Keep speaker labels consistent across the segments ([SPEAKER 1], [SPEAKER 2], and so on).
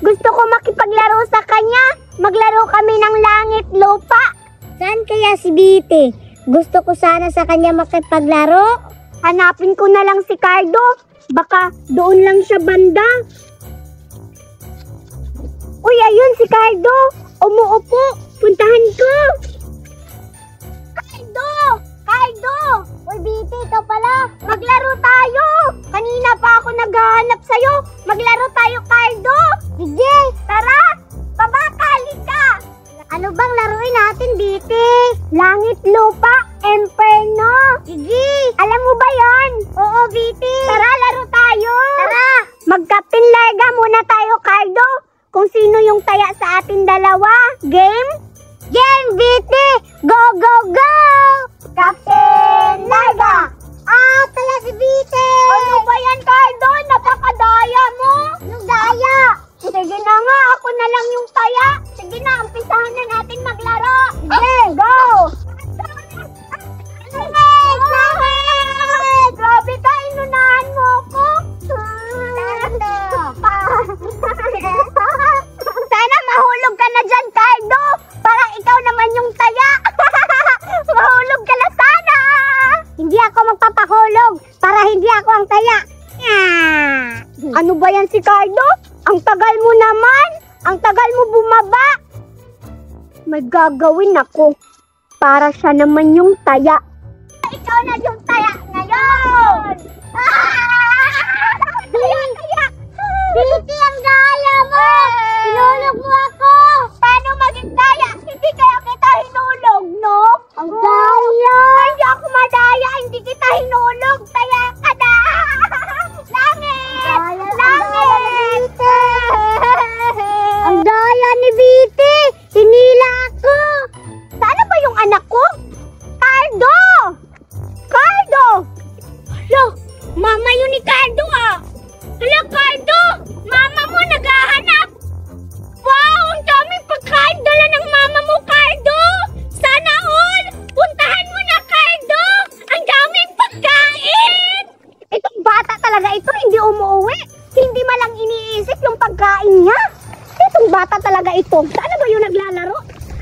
[SPEAKER 1] Gusto ko makipaglaro sa kanya. Maglaro kami ng langit lupa.
[SPEAKER 2] Saan kaya si Biti? Gusto ko sana sa kanya makipaglaro.
[SPEAKER 1] Hanapin ko na lang si Cardo. Baka doon lang siya banda. Uy, ayun si Cardo. Umuupo. Puntahan ko. Cardo! Cardo!
[SPEAKER 2] Uy, Biti, ikaw pala.
[SPEAKER 1] Maglaro tayo. Kanina pa ako naghahanap sa'yo. Maglaro tayo, Cardo.
[SPEAKER 2] Sige.
[SPEAKER 1] Tara. Pabakali ka.
[SPEAKER 2] Ano bang laruin natin, Biti?
[SPEAKER 1] Langit, lupa, inferno.
[SPEAKER 2] Sige.
[SPEAKER 1] Alam mo ba yon?
[SPEAKER 2] Oo, Biti.
[SPEAKER 1] Tara, laro tayo.
[SPEAKER 2] Tara.
[SPEAKER 1] Magkapin larga muna tayo, Cardo. Kung sino yung taya sa atin dalawa. Game?
[SPEAKER 2] Game, Biti. Go, go, go.
[SPEAKER 1] Captain larga.
[SPEAKER 2] Tala si Biti.
[SPEAKER 1] Ano ba yan, Cardo? Napakadaya mo.
[SPEAKER 2] Anong daya?
[SPEAKER 1] Sige na nga, ako na lang yung taya. Sige na, umpisahan na natin maglaro. Sige, go! Grabe ka, inunahan mo ko. Sana mahulog ka na dyan, Cardo. Para ikaw naman yung taya. Mahulog ka na sana.
[SPEAKER 2] Hindi ako magpapahulog para hindi ako ang taya.
[SPEAKER 1] Ano ba yan si Cardo? Ang tagal mo naman. Ang tagal mo bumaba. May gagawin ako. Para siya naman yung taya. Ikaw na yung taya ngayon. Taya.
[SPEAKER 2] Biti, ang daya mo. Hinulog mo ako.
[SPEAKER 1] Paano maging taya? Hindi kaya kita hinulog, no?
[SPEAKER 2] Ang daya.
[SPEAKER 1] Hindi ako madaya. Hindi kita hinulog. Taya ka na. Langit! Langit!
[SPEAKER 2] Ang daya ni Biti. Hinila ako.
[SPEAKER 1] Sana ba yung anak ko? Cardo! Cardo! Hala, mama yun ni Cardo ah. Hala, Cardo! Mama mo naghahanap. Wow, ang daming pagkain dala ng mama mo, Cardo! Sana all! Puntahan mo na, Cardo! Ang daming pagkain! Itong bata talaga ito, hindi umuwi. Hindi malang iniisip yung pagkain niya. Itong bata talaga ito. Sana ba yung naglalaro?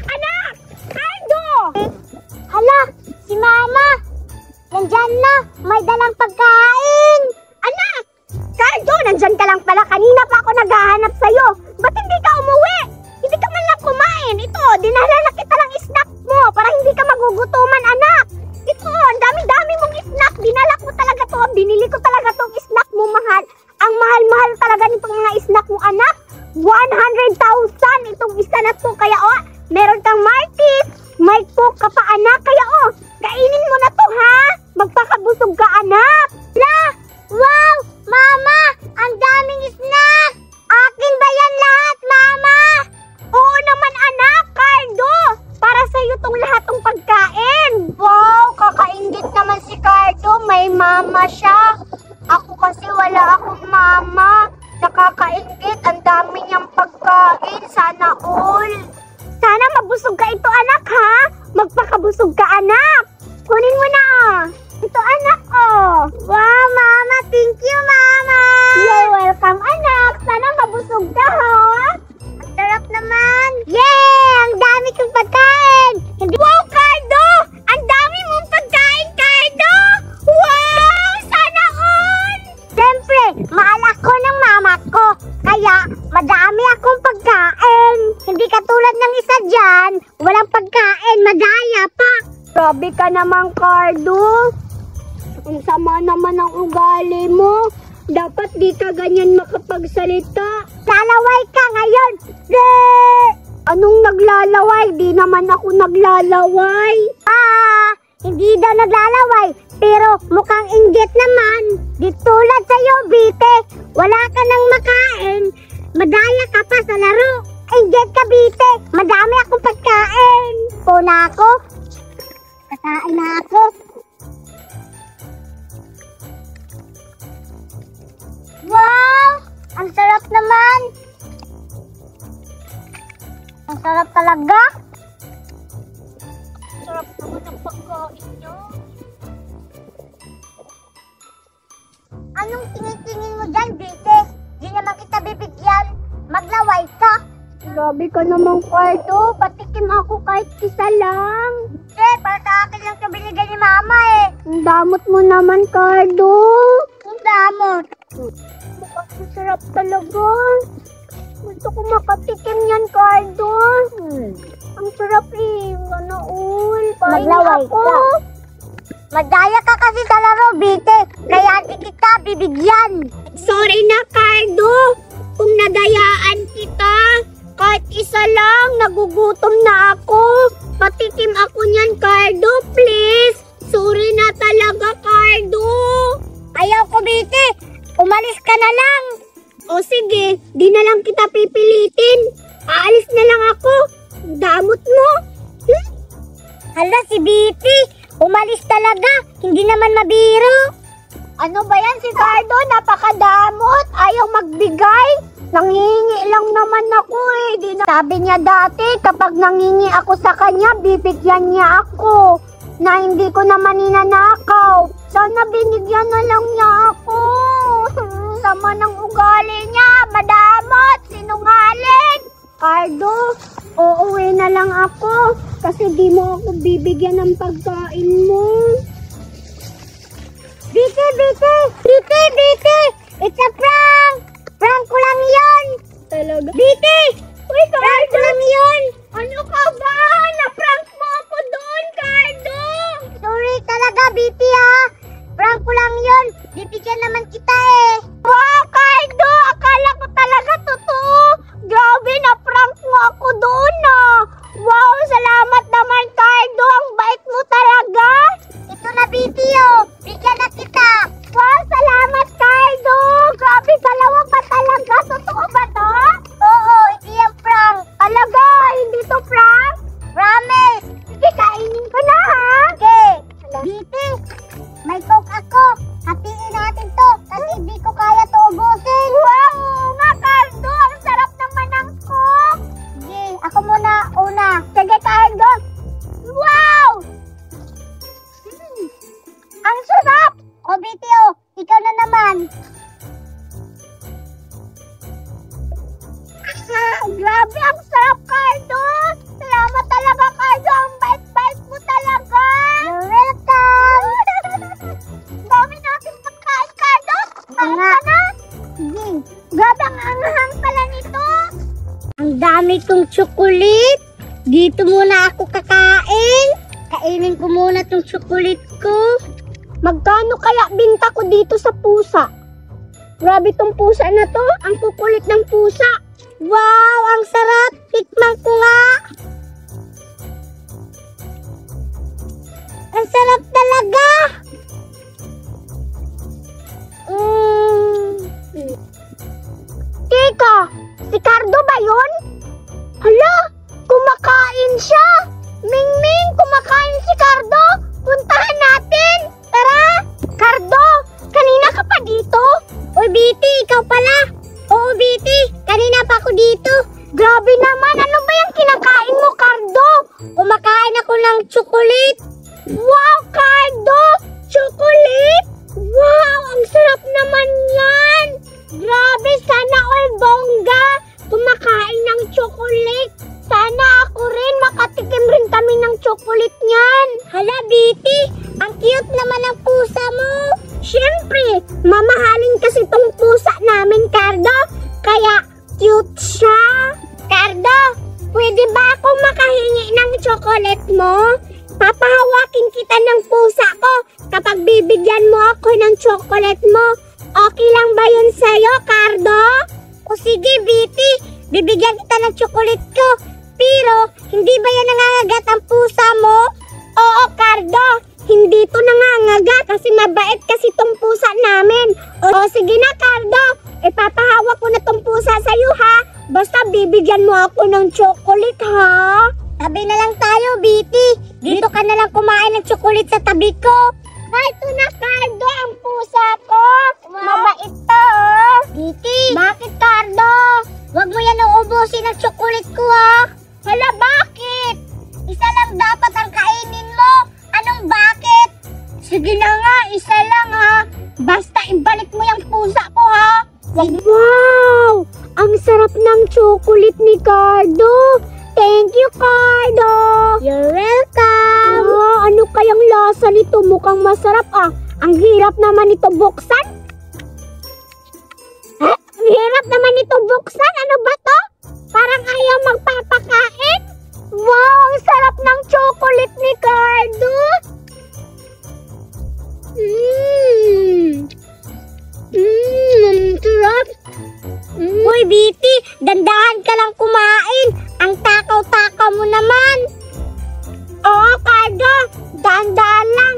[SPEAKER 1] Anak! Cardo!
[SPEAKER 2] Hala, si Mama. Nandyan na. May dalang pagkain.
[SPEAKER 1] Anak! Cardo, nandyan ka lang pala. Kanina pa ako naghahanap sa'yo. Ba't hindi ka umuwi? Hindi ka man lang kumain. Ito, dinala na kita lang snack mo para hindi ka magugutuman, anak. Ito, ang dami-dami mong snack. Dinala ko talaga to. Binili ko talaga tong snack mo, mahal. Ang mahal-mahal talaga nitong mga snack mo, anak. 100,000 itong isa na to. Kaya, meron kang Martis. May cook ka pa, anak. Kaya, kainin mo na to, ha? Magpakabusog ka, anak.
[SPEAKER 2] La! Wow! Mama! Ang daming snack! Akin ba yan lahat, Mama?
[SPEAKER 1] Oo naman, anak. Cardo, para sa'yo tong lahat ng pagkain. Wow, kakaingit naman si Cardo. May mama siya. Ako kasi wala akong mama. Nakakaingit. Ang dami niyang pagkain. Sana all. Sana mabusog ka ito, anak, ha? Magpakabusog ka, anak. Kunin mo na, Ito, anak,
[SPEAKER 2] Wow, Mama! Thank you, Mama!
[SPEAKER 1] You're welcome, anak. Sana mabusog ka, ha?
[SPEAKER 2] Ang sarap naman! Yay! Ang dami kong pagkain!
[SPEAKER 1] Wow, Cardo! Ang dami mong pagkain, Cardo! Wow! Sana all!
[SPEAKER 2] Siyempre, mahal ako ng mama ko. Kaya, madami akong pagkain. Hindi katulad ng isa dyan. Walang pagkain, madaya pa.
[SPEAKER 1] Grabe ka naman, Cardo. Ang sama naman ang ugali mo. Dapat di ka ganyan makapagsalita.
[SPEAKER 2] Lalaway ka ngayon.
[SPEAKER 1] Anong naglalaway? Di naman ako naglalaway.
[SPEAKER 2] Hindi daw naglalaway. Pero mukhang inggit naman. Di tulad sa'yo, Bite. Wala ka nang makain. Madaya ka pa sa laro. Inggit ka, Bite. Madami akong pagkain. Puna ako. Kakain na ako. Wow! Ang sarap naman. Ang sarap talaga.
[SPEAKER 1] Sarap naman ang pagkain niyo.
[SPEAKER 2] Anong tingin-tingin mo dyan, Bite? Di naman kita bibigyan. Maglaw maglalaway ka.
[SPEAKER 1] Grabe ka naman, Cardo. Patikim ako kahit isa lang.
[SPEAKER 2] Para sa akin lang ito binigay ni Mama eh.
[SPEAKER 1] Ang damot mo naman, Cardo.
[SPEAKER 2] Ang damot.
[SPEAKER 1] Mukhang masarap talaga. Gusto ko makatikim yan, Cardo. Ang sarap eh. Ano, pahingi
[SPEAKER 2] Maglaway
[SPEAKER 1] ako.
[SPEAKER 2] ka. Madaya ka kasi sa laro, Bite. Kaya di kita bibigyan.
[SPEAKER 1] Sorry na, Cardo. Kung nadayaan kita, kahit isa lang, nagugutom na ako. Patikim ako niyan, Cardo, please. Sorry na talaga, Cardo.
[SPEAKER 2] Ayaw ko, Bite. Umalis ka na lang.
[SPEAKER 1] O sige, di na lang kita pipilitin. Aalis na lang ako. Damot mo.
[SPEAKER 2] Hala, si Bite. Umalis talaga. Hindi naman mabiro.
[SPEAKER 1] Ano ba yan si Cardo? Napakadamot. Ayaw magbigay. Nangingi lang naman ako eh. Sabi niya dati, kapag nangingi ako sa kanya, bibigyan niya ako. Na hindi ko naman ninanakaw. Sana binigyan na lang niya ako. Sama ng ugali niya. Madamot. Sinungaling. Cardo, uuwi na lang ako. Kasi di mo ako bibigyan ng pagkain mo.
[SPEAKER 2] Bite, Bite. Bite, Bite. It's a prank. Prank ko lang yun.
[SPEAKER 1] Talaga?
[SPEAKER 2] Bite.
[SPEAKER 1] Uy,
[SPEAKER 2] Prank ko
[SPEAKER 1] Cardo!
[SPEAKER 2] lang yun.
[SPEAKER 1] Ano ka ba? Na-prank mo ako doon, Cardo!
[SPEAKER 2] Sorry talaga, Bite ha. Prank ko lang yun. Bibigyan naman kita eh.
[SPEAKER 1] Wow, Cardo! Akala ko talaga totoo. Grabe, na-prank mo ako doon ah. Wow, salamat naman, Cardo. Ang bait mo talaga.
[SPEAKER 2] Ito na, Bite oh. Bigyan na kita.
[SPEAKER 1] Wow, salamat, Cardo. Grabe, dalawa pa talaga. Totoo ba to?
[SPEAKER 2] Oo, ito yung prank.
[SPEAKER 1] Talaga, hindi to prank?
[SPEAKER 2] Promise.
[SPEAKER 1] Sige, kainin ko na ha.
[SPEAKER 2] Okay. Bite, may coke ako. Hatiin natin to kasi hindi ko kaya to ubusin.
[SPEAKER 1] Wow, nga, Cardo. Ang sarap naman ng coke.
[SPEAKER 2] Sige, ako muna una.
[SPEAKER 1] Sige, Cardo. Wow! Ang sarap!
[SPEAKER 2] O, Bite oh, ikaw na naman.
[SPEAKER 1] Grabe, ang sarap, Cardo! Salamat talaga, Cardo! Ang bait-bait mo talaga!
[SPEAKER 2] You're welcome.
[SPEAKER 1] Dami natin pagkain, Cardo! Kain
[SPEAKER 2] Nga.
[SPEAKER 1] ka na!
[SPEAKER 2] Sige.
[SPEAKER 1] Grabe, ang anghang pala nito!
[SPEAKER 2] Ang dami kong tsokolit. Dito muna ako kakain. Kainin ko muna tong tsokolit ko.
[SPEAKER 1] Magkano kaya binta ko dito sa pusa? Grabe tong pusa na to. Ang kukulit ng pusa.
[SPEAKER 2] Wow, ang sarap. Tikman ko nga. Ang sarap talaga.
[SPEAKER 1] Teka, si Cardo ba yun? Hala, kumakain siya. Mingming, kumakain si Cardo. Puntahan natin. Tara. Cardo, kanina ka pa dito?
[SPEAKER 2] Uy, Bite, ikaw pala. Oo, Bite, kanina pa ako dito.
[SPEAKER 1] Grabe naman, ano ba yung kinakain mo, Cardo?
[SPEAKER 2] Kumakain ako ng tsokolit.
[SPEAKER 1] Wow, Cardo! Chocolate! Wow, ang sarap naman yan! Grabe, sana all bongga! Kumakain ng chocolate! Sana ako rin, makatikim rin kami ng chocolate niyan!
[SPEAKER 2] Hala, Bite, ang cute naman ng pusa mo.
[SPEAKER 1] Siyempre, mamahalin kasi tong pusa namin, Cardo. Kaya cute siya. Cardo, pwede ba akong makahingi ng chocolate mo? Papahawakin kita ng pusa ko kapag bibigyan mo ako ng chocolate mo. Okay lang ba yun sa'yo, Cardo?
[SPEAKER 2] O sige, Bite, bibigyan kita ng tsokolit ko. Pero, hindi ba yan nangangagat ang pusa mo?
[SPEAKER 1] Oo, Cardo. Hindi to nangangagat kasi mabait kasi tong pusa namin. O sige na, Cardo. Ipapahawak ko na tong pusa sa'yo, ha? Basta bibigyan mo ako ng chocolate, ha?
[SPEAKER 2] Tabi na lang tayo, Bite. Dito ka na lang kumain ng tsokolit sa tabi ko.
[SPEAKER 1] Ito na, Cardo, ang pusa ko. Mabait to, oh.
[SPEAKER 2] Bite,
[SPEAKER 1] Bakit, Cardo?
[SPEAKER 2] wag mo yan uubusin ang tsokolit ko, ha?
[SPEAKER 1] Hala, bakit?
[SPEAKER 2] Isa lang dapat ang kainin mo. Anong bakit?
[SPEAKER 1] Sige na nga, isa lang, ha? Basta ibalik mo yung pusa ko, ha? Wow! Ang sarap ng
[SPEAKER 2] chocolate ni Cardo. Thank you, Cardo. You're welcome. Ano kayang lasa nito? Mukhang masarap ah. Ang hirap naman ito buksan. Ang hirap naman ito buksan. Ano ba to? Parang ayaw magpapakain. Wow, ang sarap ng chocolate ni Cardo. Sarap. Hoy, Biti, dandahan ka lang kumain. Ang takaw-takaw mo naman. Oo, Cardo, dahan-dahan lang.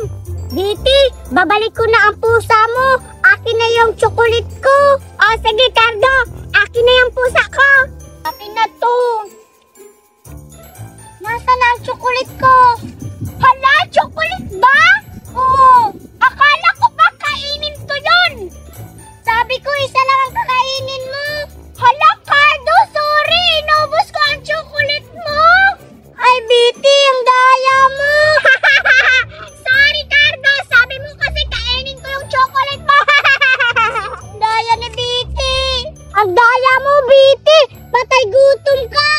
[SPEAKER 2] Biti, babalik ko na ang pusa mo. Akin na yung chocolate ko. O, sige, Cardo, akin na yung pusa ko. Akin na to. Nasaan na ang chocolate ko? Hala, chocolate ba? Oo, akala ko ba kainin ko yun? Sabi ko, isa lang ang kakainin mo. Hala, Cardo, sorry. Inubos ko ang chocolate mo. Ay, Biti, ang daya mo. Sorry, Cardo. Sabi mo kasi kainin ko yung chocolate mo. Daya ni Biti. Ang daya mo, Biti. Patay gutom ka.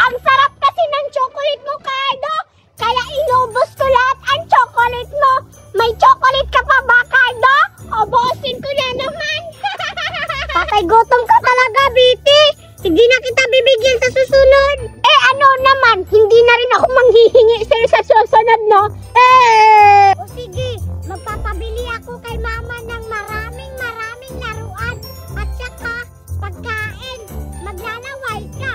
[SPEAKER 2] Ang sarap kasi ng chocolate mo, Cardo. Kaya inubos ko lahat ang chocolate mo. May chocolate ka pa ba, Cardo? Obosin ko na naman. Patay gutom ka talaga, Biti. Hindi na kita bibigyan sa susunod. Eh, ano naman? Hindi na rin ako manghihingi sa'yo sa susunod, no? O sige, magpapabili ako kay mama ng maraming laruan. At saka, pagkain. Maglalaway ka.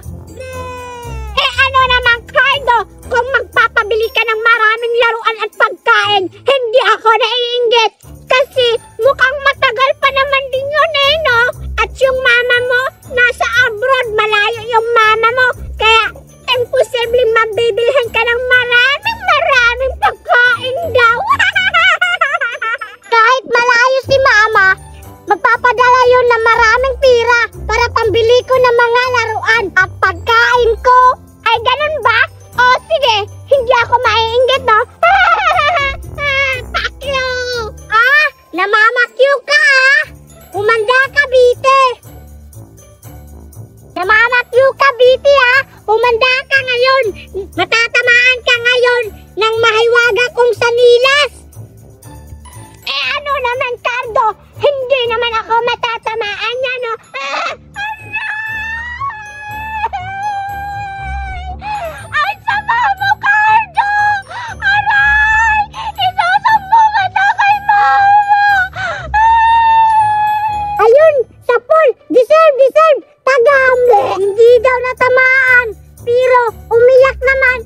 [SPEAKER 2] Eh, ano naman, Cardo? Kung magpapabili ka ng maraming laruan at pagkain, hindi ako naiinggit. Kasi mukhang matagal pa naman din yun eh, no? At yung mama mo, nasa abroad, malayo yung mama mo. Kaya, imposible mabibilhan ka ng maraming pagkain daw. Kahit malayo si mama, magpapadala yun ng maraming pira para pambili ko ng mga laruan at pagkain ko. Ay, ganun ba? O sige, hindi ako maiinggit, no? Pakyo! Ah, namamakyo ka, ah! Umanda ka, Biti! Namamakyo ka, Biti, ah! Umanda ka ngayon! Matatamaan ka ngayon ng mahiwaga kong sanilas! Eh, ano naman, Cardo? Hindi naman ako matatamaan yan, no? Ay, sama mo, Cardo! Aray! Isusumbong kita kay mama! Ayun! Sapol! Deserve! Tagam! Hindi daw natamaan! Pero umiyak naman!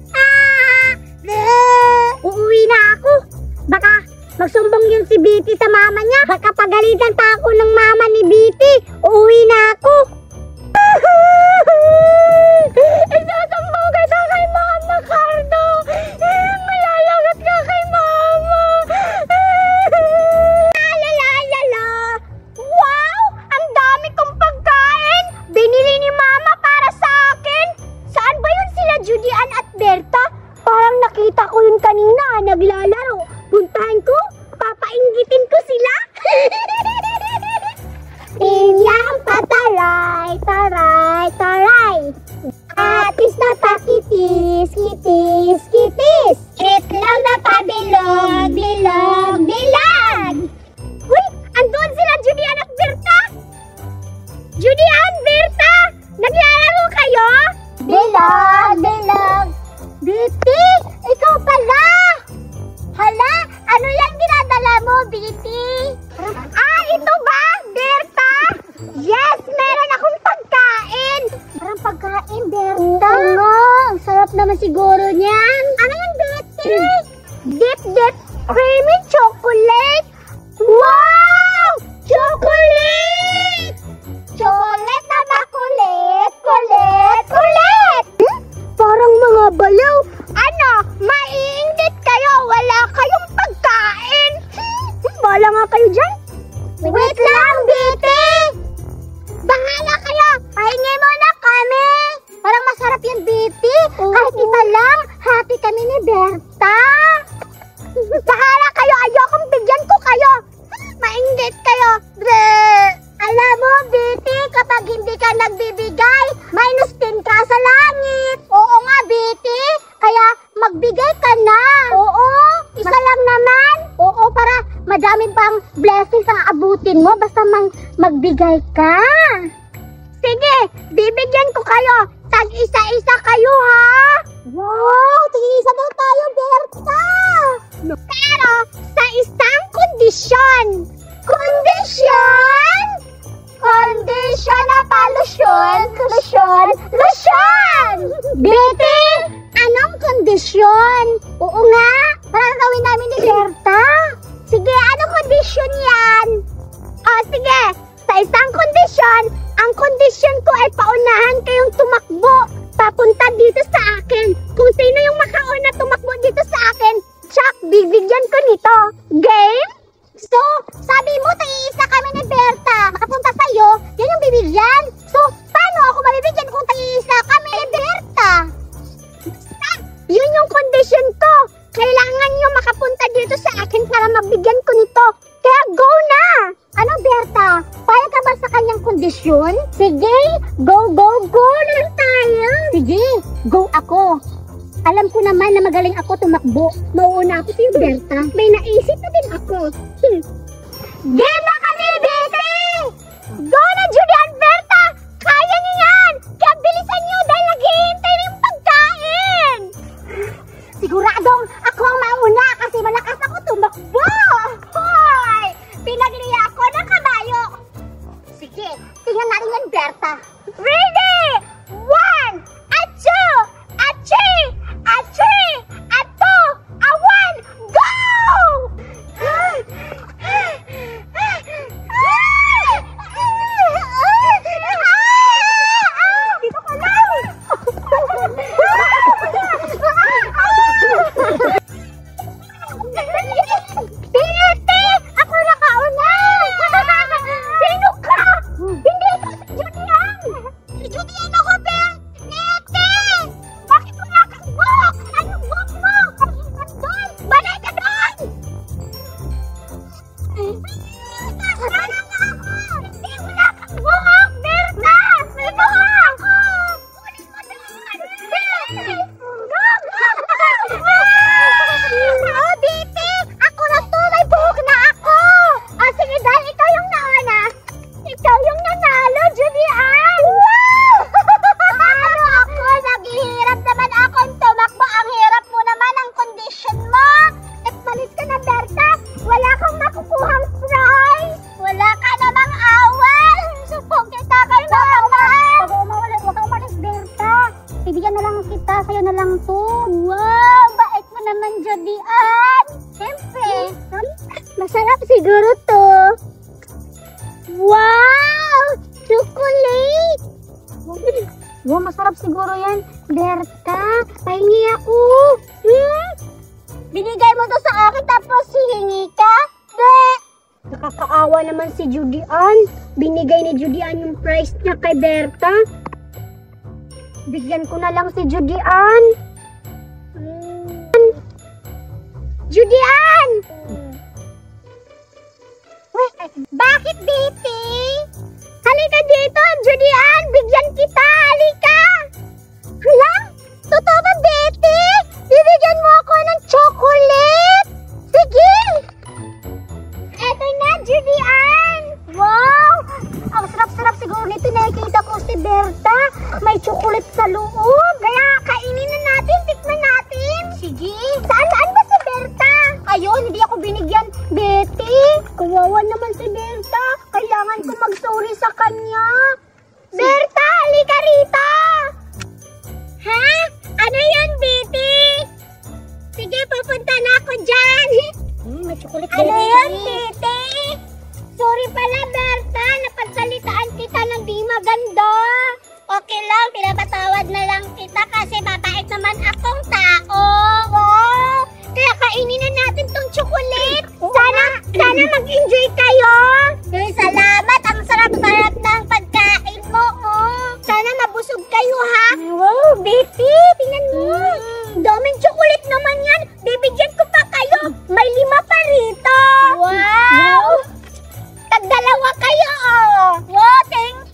[SPEAKER 2] Uuwi na ako! Baka magsumbong yung si Biti sa mama niya! Baka pagalitan pa ako ng mama ni Biti! Uuwi na ako! Isusumbong kita kay mama, Cardo! Malalagot ka kay mama! Alalala! Wow! Ang dami kong pagkain! Binili ni mama para sa akin! Saan ba yun sila Judian at Berta? Parang nakita ko yun kanina, naglalaro. Puntahan ko, papainggitin ko sila. Inyang pataray, taray. Atis na pakitis, kitis. Itlog na pabilog, bilog. Uy, andun sila Judian at Berta. Judian, Berta, naglalaro kayo? Bilog. Biti, ikaw pala. Hala, ano yung dinadala mo, Biti? Ah, ito ba, Berta? Yes, meron akong pagkain. Parang pagkain, Berta? Oo nga, ang sarap naman siguro niyan. Ano yung Biti? Dip, creamy chocolate. Wow! Chocolate! Chocolate na makulit, kulit. Parang mga balaw. Ano, maiinggit kayo, wala kayong pagkain. Bala nga kayo dyan. Wait lang, Biti. Bahala kayo, pahingi muna kami. Parang masarap yung Biti. Kahit isa lang, happy kami ni Berta. Bahala kayo, ayokong bigyan ko kayo. Mainggit kayo. Alam mo, Biti, kapag hindi ka nagbibigay. Minus 10 ka sa langit. Oo nga, Betty. Kaya magbigay ka na. Oo, isa lang naman. Oo, para madami pang blessings ang abutin mo. Basta magbigay ka. Sige, bibigyan ko kayo. Tag-isa-isa kayo, ha? Wow, tag-isa daw tayo, Berta. Pero sa isang kondisyon. Kondisyon? Kondisyon na palusyon, lusyon! Betty, anong kondisyon? Oo nga, para gawin namin ni Berta. Sige, anong kondisyon yan? O sige, sa isang kondisyon, ang kondisyon ko ay paunahan kayong tumakbo papunta dito sa akin. Kung sino yung makauna tumakbo dito sa akin, tsak, bibigyan ko nito. Game? So, sabi mo, iisa kami ni Berta. Makapunta sa'yo, yan yung bibigyan. So, paano ako mabibigyan kung iisa kami ni Berta? Yun yung condition ko. Kailangan nyo makapunta dito sa akin para mabigyan ko nito. Kaya go na! Ano, Berta? Payag ka ba sa kanyang kondisyon? Sige, go lang tayo. Sige, go ako. Alam ko naman na magaling ako tumakbo. Mauuna ako si Berta. May naisip na din ako. Game na kami, Betty! Go na, Julian, Berta! Kaya niyo yan! Kaya bilisan niyo dahil naghihintay na yung pagkain! Siguradong ako ang mauna kasi malakas ako tumakbo! Hoy! Pinagliya ako ng kabayo! Sige, tingnan natin yan, Berta. Ready! 1, 2, 3, a 2, a 1, go! Dito ka lang! Betty! Ako nakauna! Sino ka? Hindi ako si Julian! Si Julian ako, Betty! Bakit wala kang buhok? Anong buhok mo? Doon! Balay ka doon! Sana nga ako! Hindi, wala kang buhok, Berta! May buhok! Kunin mo doon! Bilis! Go! Oh, Betty! Ako na to! May buhok na ako! Oh, sige, dahil ikaw yung nauna. Ikaw yung nanalo, Julian! Wow! Ano ako? Naghihirap naman akong tumakbo. Ang hirap mo naman ang condition mo. Palit ka na, Berta. Wala kang makukuhang prize. Wala ka namang awal. Supong kita kay mama. Huwag kang umalis, Berta. Bibigyan na lang kita. Sa'yo na lang to. Wow! Bait mo naman, Julian. Siyempre. Masarap siguro to. Wow! Chocolate! Wow, masarap siguro yan. Berta, pahingi ako. Binigay mo to sa akin tapos hihingi ka? Nakakaawa naman si Julian. Binigay ni Julian yung prize niya kay Berta. Bigyan ko na lang si Julian. Julian! Bakit, Betty? Halika dito, Julian! Bigyan kita! Halika! Hala? Totoo ba, Betty? Bibigyan mo ako ng chocolate? Sige! Eto na, Julian! Wow! Ang sarap-sarap siguro nito. Nakikita ko si Berta. May chocolate sa loob. Kaya kainin na natin. Tikman natin. Sige. Saan ba si Berta? Ayun, hindi ako binigyan. Betty, kawawa naman si Berta. Kailangan ko mag-sorry sa kanya. Berta, halika rito! Ha? Ano yan, Betty? Sige, pupunta na ako dyan. May chocolate. Ano yan, Betty? Sorry pala, Berta. Napagsalitaan kita ng di maganda. Okay lang, pinapatawad na lang kita kasi mabait naman akong tao. Wow! Kaya kainin na natin tong chocolate. Sana mag-enjoy kayo. Salamat. Ang sarap-sarap ng pagkain mo. Sana mabusog kayo, ha? Wow, Betty. Tingnan mo. Daming chocolate naman yan. Bibigyan ko pa kayo. May 5 pa rito. Wow! Tag-2 kayo, oh. Wow, thank